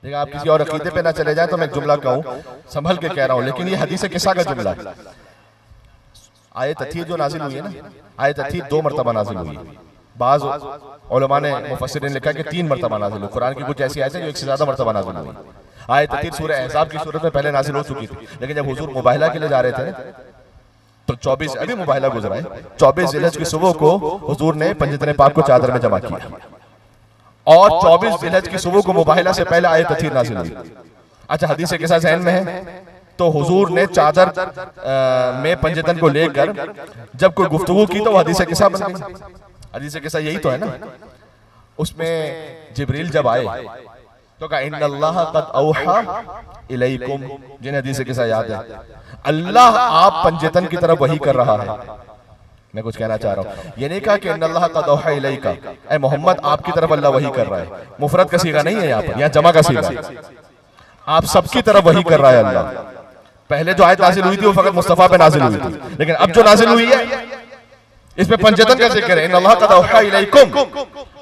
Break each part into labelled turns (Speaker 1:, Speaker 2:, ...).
Speaker 1: देखिए आप किसी और अकीदे पे ना चले जाए तो मैं एक जुमला कहूँ, संभल के कह रहा हूँ, लेकिन ये हदीस किस्सा का जुमला है। आयत अथीर जो नाजिल हुई है ना, आयत अथीर 2 मरतबा नाजिल हुई है। बाज़ उलमा ने मुफस्सिरीन ने लिखा कि 3 मरतबा नाजिल हुई। कुरान की कुछ ऐसी आयतें जो 1 से ज्यादा मरतबा नाजिल हुई। आयत अथीर सूरह अहज़ाब की सूरत में पहले नाजिल हो चुकी थी, लेकिन जब हुजूर मुबाहिला के लिए जा रहे थे तो 24 अभी मुबाहिला गुजरा है, 24 ज़िलहज की सुबह को हुजूर ने पंजतन पाक को चादर में जमा किया और 24 ज़िलहज की सुबह को मुबाहिला से पहले आयत अथीर नाजिल हुई। अच्छा, हदीस के साथ ज़हन में है तो हुजूर ने चादर में पंजतन को लेकर जब कोई गुफ्तगू की तो वो हदीस किस्सा बन गई। हदीस किस्सा यही तो है ना। उसमें जिब्रील जब आए तो कहा इन्नल्लाह क़द औहा इलैकुम, जिन हदीस किस्सा याद है, अल्लाह आप पंजतन की तरफ वही कर रहा है। मैं कुछ कहना चाह रहा हूँ, ये नहीं कहा कि इन्नल्लाह क़द औहा इलैका, ऐ मोहम्मद आपकी तरफ अल्लाह वही कर रहा है। मुफरद का सीगा नहीं है यहाँ पर, यहाँ जमा का सीगा है। आप सबकी तरफ वही कर रहा है अल्लाह। पहले जो आयत नाजिल हुई थी वो फकत मुस्तफा पे नाजिल हुई थी, लेकिन अब जो नाजिल हुई है इसमें पंजतन का जिक्र है। इन्नल्लाह क़द औहा इलैकुम,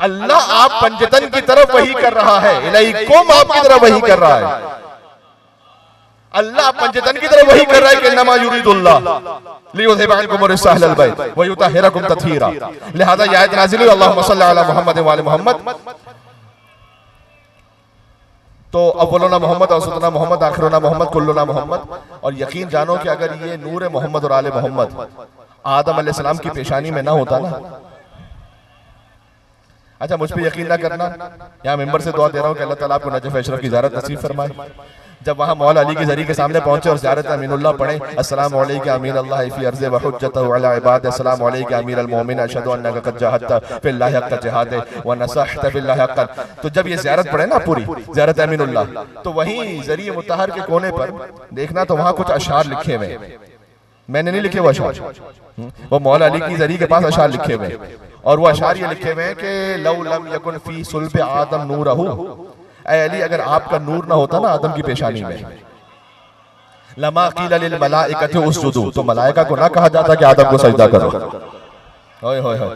Speaker 1: अल्लाह आप पंजतन की तरफ वही कर रहा है, इलैकुम आपकी तरफ वही कर रहा है। अल्लाह पंजतन की तरफ वही कर रहा है कि इन्नमा युरीदुल्लाह लियुज़हिबा अन्कुम रिज्सा अहलल बैत व युतहिरकुम तत्हीरा। लिहाजा ये आयत नाजिल हुई अल्लाहुम्मा सल्लि अला मुहम्मद व आलि मुहम्मद। तो अव्वलुना मोहम्मद, औसतुना मोहम्मद, आखिरुना मोहम्मद, कुल्लुना मोहम्मद। और यकीन जानो कि अगर ये नूर मोहम्मद और आले मोहम्मद आदम अलैहिस्सलाम की पेशानी में ना होता ना। अच्छा, मुझ पे यकीन ना करना, यहाँ मेंबर से दुआ दे रहा हूँ कि अल्लाह ताला आपको नजफ़ अशरफ की ज़ियारत नसीब फरमाए। जब वहाँ मौला अली की ज़री के सामने पहुंचे और ज़ियारत अमीनुल्लाह पढ़े, अस्सलामु अलैका अमीन अल्लाह फी अर्ज़ि व हुज्जतहु अला इबाद, अस्सलामु अलैका अमीरल मोमिन, अशहदु अन्नका क़द जहदत फिल्लाहि हक़्क़ जिहाद व नसहत बिल्लाहि हक़्क़न। तो जब ये ज़ियारत पढ़े ना पूरी ज़ियारत अमीनुल्लाह, तो वहीं ज़रिए मुत्तहर के कोने पर देखना तो वहाँ कुछ अशआर लिखे हुए, मैंने नहीं लिखे वो अशआर, वो मौला अली की ज़री के पास अशआर लिखे हुए, और वो अशआर ये लिखे हुए हैं कि लौ लम यकुन फी सुल्ब आदम नूरहु, ऐ अली अगर आपका नूर ना होता ना आदम की पेशानी में, लमा क़ील लिल मलाइकति उसजुदू, तो मलाइका को ना कहा जाता कि आदम को सजदा करो। होय होय होय,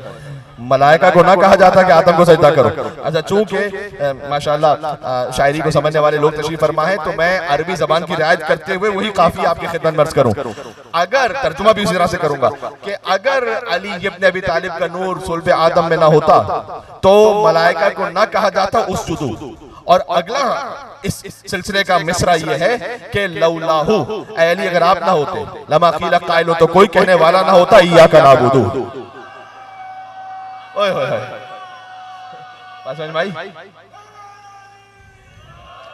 Speaker 1: मलाइका को ना कहा जाता कि आदम को सजदा करो। अच्छा, चूंकि माशाअल्लाह शायरी को समझने वाले लोग तशरीफ फरमा है, तो मैं अरबी जबान की रियायत करते हुए वही काफी आपकी खिदमत में अर्ज करूं। अगर तर्जुमा भी उसी तरह से करूंगा कि अगर अली इब्न अबी तालिब का नूर सुल्ब आदम में ना होता तो मलाइका को ना कहा जाता उसजुदू। और अगला इस सिलसिले का मिसरा ये है कि लौलाहु, ऐ अली अगर आप ना होते, लमा क़ील क़ाइल, तो कोई कहने वाला ना होता इय्याका नअबुदु। ओए होए होए, बात समझ में आई?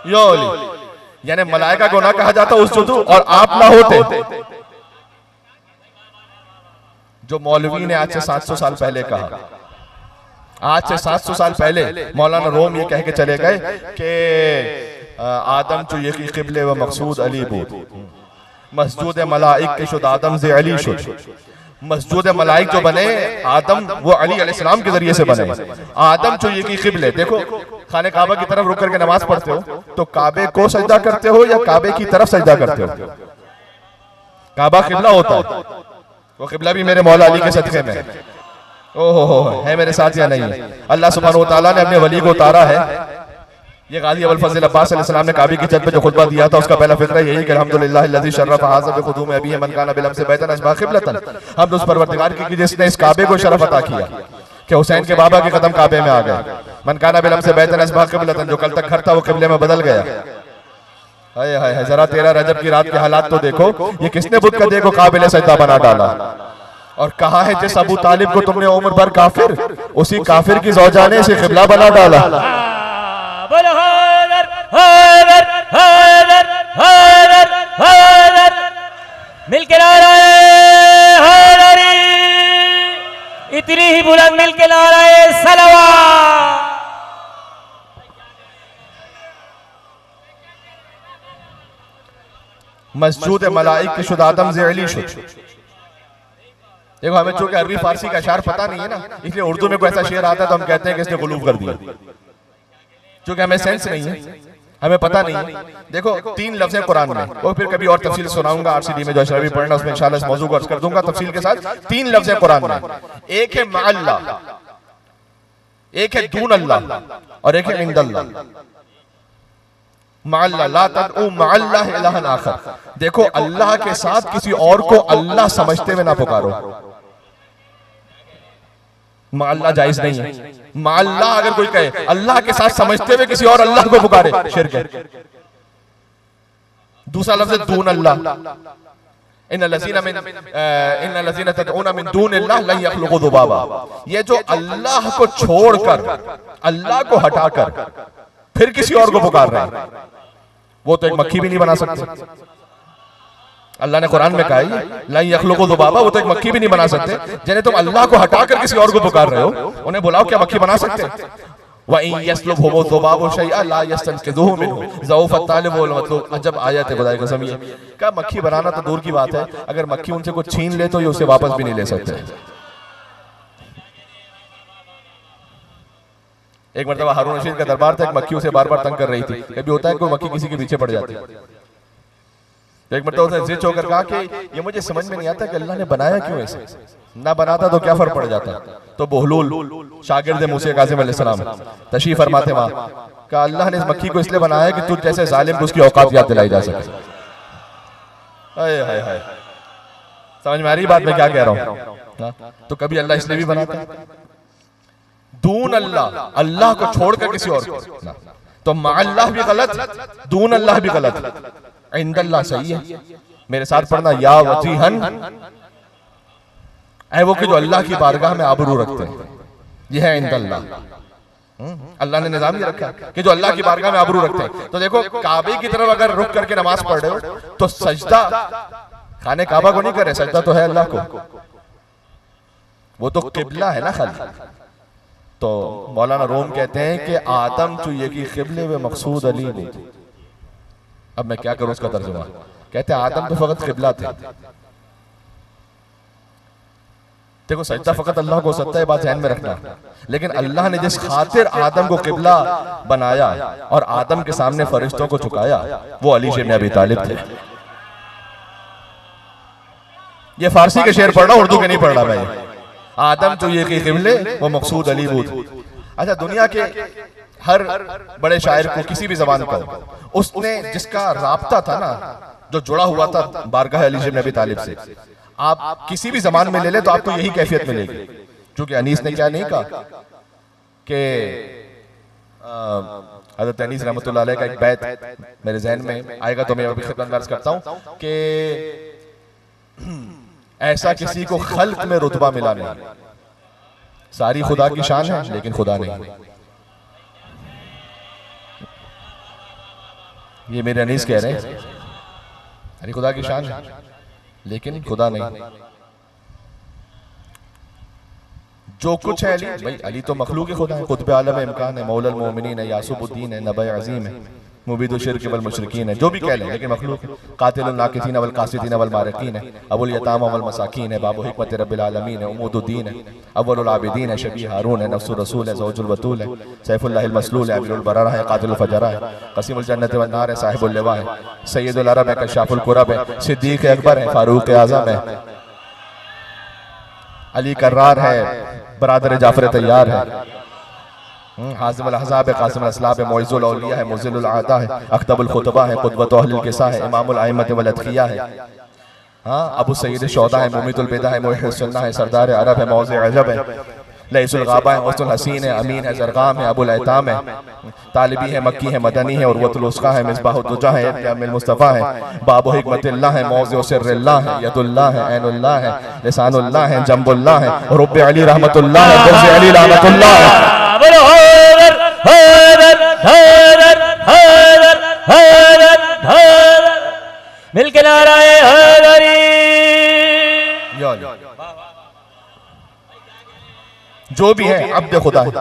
Speaker 1: यो अली, यानी मलाइका को ना कहा जाता उसजुदू और आप ना होते। जो मौलवी ने आज से 700 साल पहले कहा, आज से 700 साल पहले मौलाना रोम ये कह के चले गए कि आदम तो ये क़िबले व मकसूद अली बूद, मस्जूद मलाइक के शुद आदम से अली शुद। मस्जूद मलाइक जो बने आदम वो अली अलैहिस्सलाम के जरिए से बने। आदम जो ये क़िबले, देखो खाने काबा की तरफ रुक करके नमाज पढ़ते हो तो काबे को सजदा करते हो या काबे की तरफ सजदा करते हो? काबा क़िबला होता है, वो क़िबला भी मेरे मौला अली के सदक़े में ओहो है मेरे साथ या नहीं? अल्लाह सुब्हानहू व तआला ने अपने वली को उतारा है। ये गाजी अबुल फज़ल अब्बास अलैहिस्सलाम ने काबे की छत पे जो खुतबा दिया था उसका पहला फिक्रा यही कि अल्हम्दुलिल्लाह अल्लज़ी शर्रफ़ हाज़ा बिक़ुदूम अबीही मन काना बिलम से बैतन अस्बा क़िबलतन। हम उस परवरदिगार की जिसने इस काबे को शरफ अता किया कि हुसैन के बाबा के कदम काबे में आ गए। मन काना बिलम से बैतन अस्बा क़िबलतन, जो कल तक घर था वो क़िबले में बदल गया। हाय हाय, जरा 13 रजब की रात के हालात तो देखो, ये किसने बुत का देखो काबिल सजदा बना डाला। और कहा है जिस अबू तालिब को तुमने उम्र भर काफिर, उसी काफिर की ज़ौजा ने इसे क़िबला बना डाला।
Speaker 2: मिलके नाराए हैदरी, इतनी ही बुलंद मिलके नाराए सलवात।
Speaker 1: मस्जूद मलाइक के शुद आदम से अली शुद। देखो हमें चूंकि अरबी फारसी का अशार पता नहीं है ना, इसलिए उर्दू में कोई ऐसा शेर आता है तो हम कहते हैं कि इसने गुलूब कर दिया, चूंकि हमें सेंस नहीं है, हमें पता नहीं है। देखो 3 लफ्ज़ हैं कुरान में, वो फिर कभी और तफसील सुनाऊंगा आरसीडी में जो अशरफी पढ़ना उसमें इंशाल्लाह इस मौजू को अर्ज कर दूंगा तफसील के साथ। 3 लफ्ज़ हैं कुरान में, एक है मअल्लाह, एक है दून अल्लाह और एक है इंदल्लाह। मअल्लाह ला तदउ मअल्लाह इलाहन आखर। देखो अल्लाह के साथ किसी और को अल्लाह समझते हुए ना पुकारो। मअल्लाह जायज नहीं है। मअल्लाह अगर कोई कहे अल्लाह के साथ समझते हुए किसी और अल्लाह को पुकारे, शिर्क है। दूसरा लफ्ज है दून अल्लाह। इन्नल्लज़ीना तदऊना मिन दूनिल्लाह लन यख्लुक़ू ज़ुबाबा। ये जो अल्लाह को छोड़कर, अल्लाह को हटाकर फिर किसी और को पुकार रहे हैं, वो तो एक मक्खी भी नहीं बना सकते। अल्लाह ने कुरान में कहा है लन यख्लुक़ू ज़ुबाबा, वो तो एक मक्खी भी नहीं बना सकते। जिन्हें तुम अल्लाह को हटाकर किसी और को पुकार रहे हो, उन्हें बुलाओ, क्या मक्खी बना सकते? जब आयत है खुदा की कसम, ये क्या मक्खी बनाना तो दूर की बात है, अगर मक्खी उनसे कुछ छीन ले तो ये उसे वापस भी नहीं ले सकते। एक मरतबा हारून रशीद का दरबार था, एक मक्खी उसे बार बार तंग कर रही थी। कभी होता है कोई मक्खी किसी के पीछे पड़ जाती है। एक मरतबा उसने जिद होकर कहा कि ये मुझे समझ में नहीं आता कि अल्लाह ने बनाया क्यों ऐसे, ना बनाता तो क्या फर्क पड़ जाता। तो बहलूल शागिर्द मूसा काज़िम अलैहिस्सलाम तशरीफ फरमाते वहां, कहा अल्लाह ने इस मक्खी को इसलिए बनाया कि तुझ जैसे जालिम को उसकी औकात याद दिलाई जा सके। हाय हाय, समझ में आ रही बात मैं क्या कह रहा हूं? तो कभी अल्लाह इसलिए भी बनाता है दून अल्लाह, अल्लाह को छोड़कर किसी और को। तो मअल्लाह भी गलत, दून अल्लाह भी गलत, इंदल्लाह सही है। मेरे साथ पढ़ना, या वजीहन, ऐ वो कि जो अल्लाह की बारगाह में आबरू रखते हैं, यह है इंदल्लाह। अल्लाह ने निजाम ये रखा कि जो अल्लाह की बारगाह में आबरू रखते हैं। तो देखो काबे की तरफ अगर रुक करके नमाज पढ़ रहे हो तो सजदा खाने काबा को नहीं करे, सजदा तो है अल्लाह को, वो तो किबला है ना खाली। तो मौलाना रोम कहते हैं कि आदम चुये की किबले व मकसूद अली ने। अब मैं क्या करूं उसका तर्जुमा? कहते हैं आदम तो फकत किबला थे। देखो सजदा फकत अल्लाह को हो सकता है, बात ध्यान में रखना, लेकिन अल्लाह ने जिस खातिर आदम को किबला बनाया और आदम के सामने फरिश्तों को झुकाया, वो अली इब्न अबी तालिब थे। ये फारसी के शेर पढ़ रहा हूं, उर्दू के नहीं पढ़ रहा मैं। आदम तो ये किबले वो मकसूद अली बूद। अच्छा, दुनिया के हर बड़े शायर को किसी भी जबान का उसने जिसका राब्ता था ना, जो जुड़ा हुआ था बारगाह अली इब्न अबी तालिब से, आप किसी भी जबान में ले ले तो आपको यही कैफियत मिलेगी। क्योंकि अनीस ने क्या नहीं कहा कि हज़रत अनीस रहमतुल्लाह अलैह का एक बैत मेरे ज़हन में आएगा तो मैं अभी खिदमत में अर्ज़ करता हूँ कि ऐसा किसी को खल्क में रुतबा मिला नहीं। सारी खुदा की शान है लेकिन खुदा नहीं। ये मेरे अनीस कह रहे हैं, अरे खुदा की शान है लेकिन खुदा नहीं। जो कुछ है अली, भाई अली तो मखलूक खुदा है, कुतुब आलम इमकान है, मौलल मोमिनीन है, यासूबुद्दीन है, नबी अजीम है, मुबीदु शिर्क वल मुशरिकीन है, जो भी कह लें लेकिन मखलूक। कातिलुन नाकिसीन वल कासिदीन वल मारिकीन है, अबुल यतामा वल मसाकीन है, बाबु हिकमत रब्बिल आलमीन है, उमूदुद्दीन है, अव्वलुल आबिदीन है, शबी हारून है, नफ्सुर रसूल है, ज़ौजुल बतूल है, सैफुल्लाहिल मसलूल है, अमीरुल बरारा है, कातिलुल फजरा है, कसीमुल जन्नत वन नार है, साहिबुल लिवा है, सय्यदुल अरब है, कशाफुल कुरब है, सिद्दीक़ अकबर है, फारूक आज़म है, अली कर्रार है, बरादर जाफर तैयार है, हाज़िम अल अहज़ाब है, क़ासिम अल असलाब है, मुइज़्ज़ुल औलिया है, मुज़िलुल आदा है, अख्तबुल खुतबा है, क़ुद्वतु अहलिल किसा है, इमामुल अइम्मत वल अत्क़िया है, हाँ अबू सय्यद शौदा है, मुमीतुल बिदा है, मुहिय्यिस सुन्ना है, सरदार अरब है, मौज़े अजब है, लईसुल गाबा है, मुस्तुल हसीन है, अमीन है, ज़रगाम है, अबुल ऐताम है, तालिबी है, मक्की है, मदनी है, उर्वतुल उस्क़ा है, मिसबाहुद दुजा है, इब्तियामुल मुस्तफ़ा है, बाबु हिकमतिल्लाह है, मौज़े सिर्रिल्लाह है, यदुल्लाह है, ऐनुल्लाह है, लिसानुल्लाह है, जंबुल्लाह है, रुब्बे अली रहमतुल्लाह है, बुग़्ज़े अली लानतुल्लाह है।
Speaker 2: मिलके नाराए हैदरी।
Speaker 1: जो भी है अब्द खुदा है।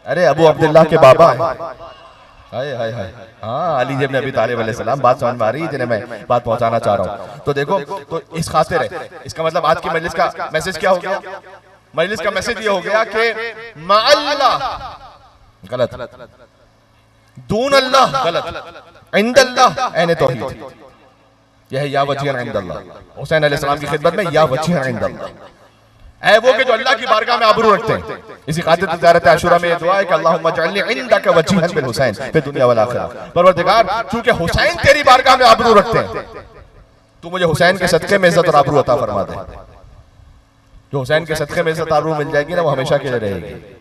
Speaker 1: अरे अबू अब्दुल्लाह के बाबा है। हाय हाय हाय, हाँ अली इब्न अबी तालिब अलैहिस्सलाम। बात समझ में आ रही है जिन्हें मैं बात पहुंचाना चाह रहा हूँ। तो देखो, तो इस खातिर है, इसका मतलब आज की मजलिस का मैसेज क्या हो गया? मजलिस का मैसेज ये हो गया कि मअल्लाह गलत, दून अल्लाह गलत, इंदल्लाह ऐन तौहीद। यह है या वजीहन इंदल्लाह। हुसैन अलैहिस्सलाम की खिदमत में या वजीहन इंदल्लाह, ऐ वो के जो अल्लाह की बारगाह में आबरू रखते हैं, इसी खातिर तिजारत आशुरा में ये दुआ है कि अल्लाहुम्मा जअलनी इंदका वजीहन बिल हुसैन फिर दुनिया वल आखिरा। परवरदिगार चूंकि हुसैन तेरी बारगाह में आबरू रखते हैं, तू मुझे हुसैन के सदके में इज्जत और आबरू अता फरमा दे। जो हुसैन के सदके में इज्जत आबरू मिल जाएगी ना, वो हमेशा के लिए रहेगी।